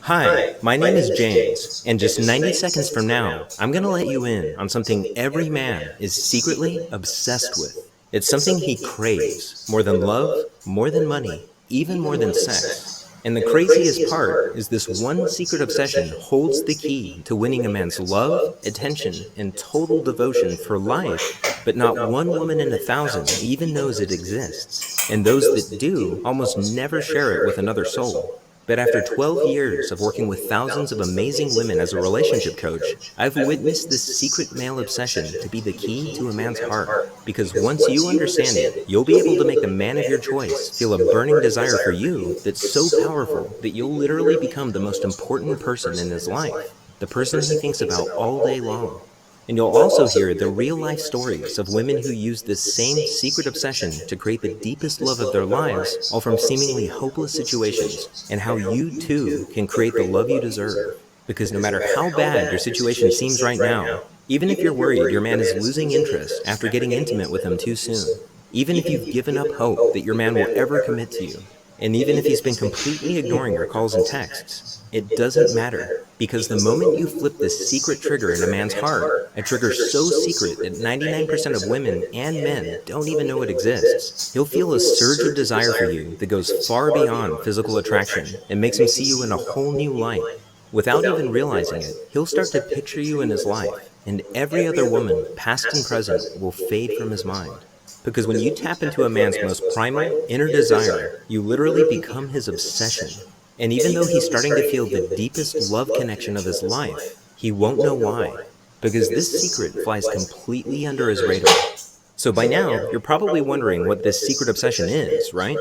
Hi, my name is James, and just 90 seconds from now, I'm gonna let you in on something every man is secretly obsessed with. It's something he craves, more than love, more than money, even more than sex. And the craziest part is this one secret obsession holds the key to winning a man's love, attention, and total devotion for life, but not one woman in 1,000 even knows it exists. And those that do almost never share it with another soul. But after 12 years of working with thousands of amazing women as a relationship coach, I've witnessed this secret male obsession to be the key to a man's heart. Because once you understand it, you'll be able to make the man of your choice feel a burning desire for you that's so powerful that you'll literally become the most important person in his life, the person he thinks about all day long. And you'll also hear the real-life stories of women who use this same secret obsession to create the deepest love of their lives, all from seemingly hopeless situations, and how you too can create the love you deserve. Because no matter how bad your situation seems right now, even if you're worried your man is losing interest after getting intimate with him too soon, even if you've given up hope that your man will ever commit to you, and even if he's been completely ignoring your calls and texts, it doesn't matter, because the moment you flip this secret trigger in a man's heart, a trigger so secret that 99% of women and men don't even know it exists, he'll feel a surge of desire for you that goes far beyond physical attraction and makes him see you in a whole new light. Without even realizing it, he'll start to picture you in his life, and every other woman, past and present, will fade from his mind. Because when you tap into a man's most primal, inner desire, you literally become his obsession. And even though he's starting to feel the deepest love connection of his life, he won't know why. Because this secret flies completely under his radar. So by now, you're probably wondering what this secret obsession is, right?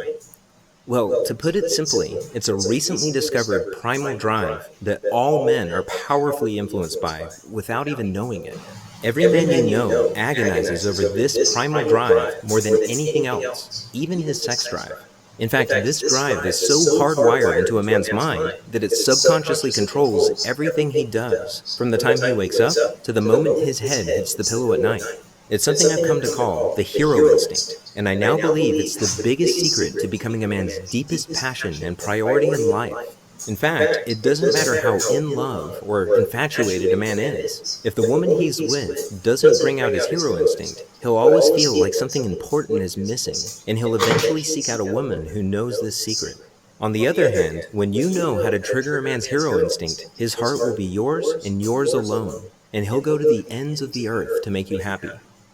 Well, to put it simply, it's a recently discovered primal drive that all men are powerfully influenced by without even knowing it. Every man you know agonizes over this primal drive more than anything else, even his sex drive. In fact, this drive is so hardwired into a man's mind that it subconsciously controls everything he does, from the time he wakes up to the moment his head hits the pillow at night. It's something I've come to call the hero instinct, and I now believe it's the biggest secret to becoming a man's deepest passion and priority in life. In fact, it doesn't matter how in love or infatuated a man is. If the woman he's with doesn't bring out his hero instinct, he'll always feel like something important is missing, and he'll eventually seek out a woman who knows this secret. On the other hand, when you know how to trigger a man's hero instinct, his heart will be yours and yours alone, and he'll go to the ends of the earth to make you happy.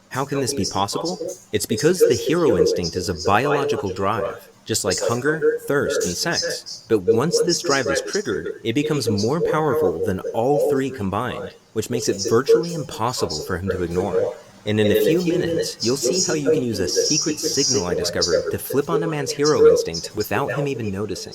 How can this be possible? It's because the hero instinct is a biological drive, just like hunger, thirst, and sex. But once this drive is triggered, it becomes more powerful than all three combined, which makes it virtually impossible for him to ignore. And in a few minutes, you'll see how you can use a secret signal I discovered to flip on a man's hero instinct without him even noticing.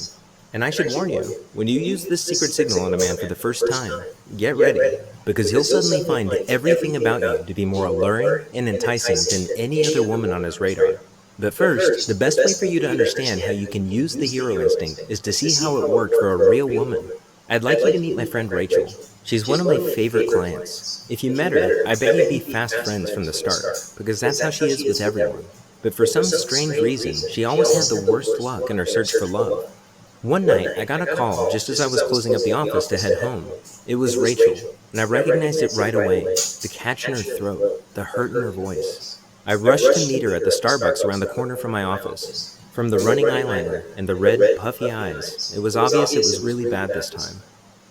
And I should warn you, when you use this secret signal on a man for the first time, get ready, because he'll suddenly find everything about you to be more alluring and enticing than any other woman on his radar. But first, the best way for you to understand how you can use the hero instinct is to see how it worked for a real woman. I'd like you to meet my friend Rachel. She's one of my favorite clients. If you met her, I bet you'd be fast friends from the start, because that's how she is with everyone. But for some strange reason, she always had the worst luck in her search for love. One night, I got a call just as I was closing up the office to head home. It was Rachel, and I recognized it right away, the catch in her throat, the hurt in her voice. I rushed to meet her at the Starbucks around the corner from my office. From the running eyeliner and the red, puffy eyes, it was obvious it was really bad this time.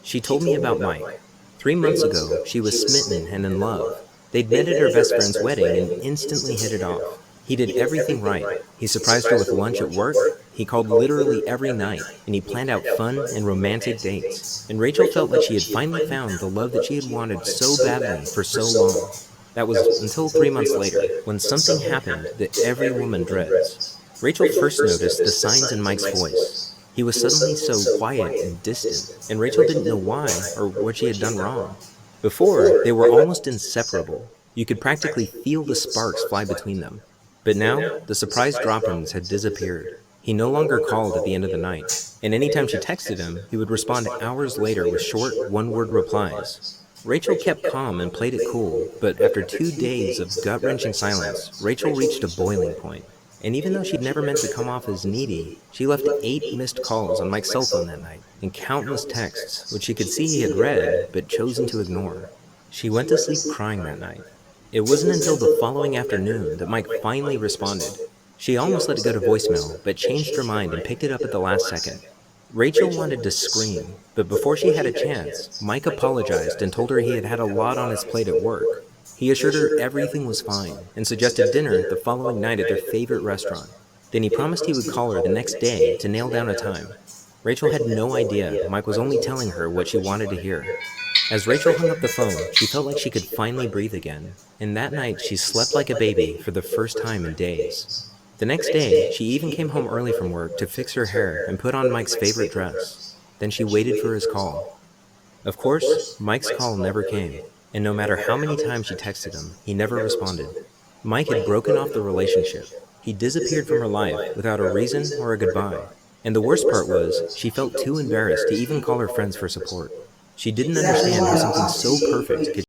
She told me about Mike. 3 months ago, she was smitten and in love. They'd met at her best friend's wedding and instantly hit it off. He did everything right. He surprised her with lunch at work, he called literally every night, and he planned out fun and romantic dates. And Rachel felt like she had finally found the love that she had wanted so badly for so long. That was until 3 months later, when something happened that every woman dreads. Rachel first noticed the signs in Mike's voice. He was suddenly so quiet and distant, and Rachel didn't know why or what she had done wrong. Before, they were almost inseparable. You could practically feel the sparks fly between them. But now, the surprise drop-ins had disappeared. He no longer called at the end of the night, and anytime she texted him, he would respond hours later with short, one-word replies. Rachel kept calm and played it cool, but after 2 days of gut-wrenching silence, Rachel reached a boiling point. And even though she'd never meant to come off as needy, she left 8 missed calls on Mike's cell phone that night, and countless texts, which she could see he had read, but chosen to ignore. She went to sleep crying that night. It wasn't until the following afternoon that Mike finally responded. She almost let it go to voicemail, but changed her mind and picked it up at the last second. Rachel wanted to scream, but before she had a chance, Mike apologized and told her he had had a lot on his plate at work. He assured her everything was fine and suggested dinner the following night at their favorite restaurant. Then he promised he would call her the next day to nail down a time. Rachel had no idea Mike was only telling her what she wanted to hear. As Rachel hung up the phone, she felt like she could finally breathe again, and that night she slept like a baby for the first time in days. The next day, she even came home early from work to fix her hair and put on Mike's favorite dress. Then she waited for his call. Of course, Mike's call never came, and no matter how many times she texted him, he never responded. Mike had broken off the relationship. He disappeared from her life without a reason or a goodbye. And the worst part was, she felt too embarrassed to even call her friends for support. She didn't understand how something so perfect could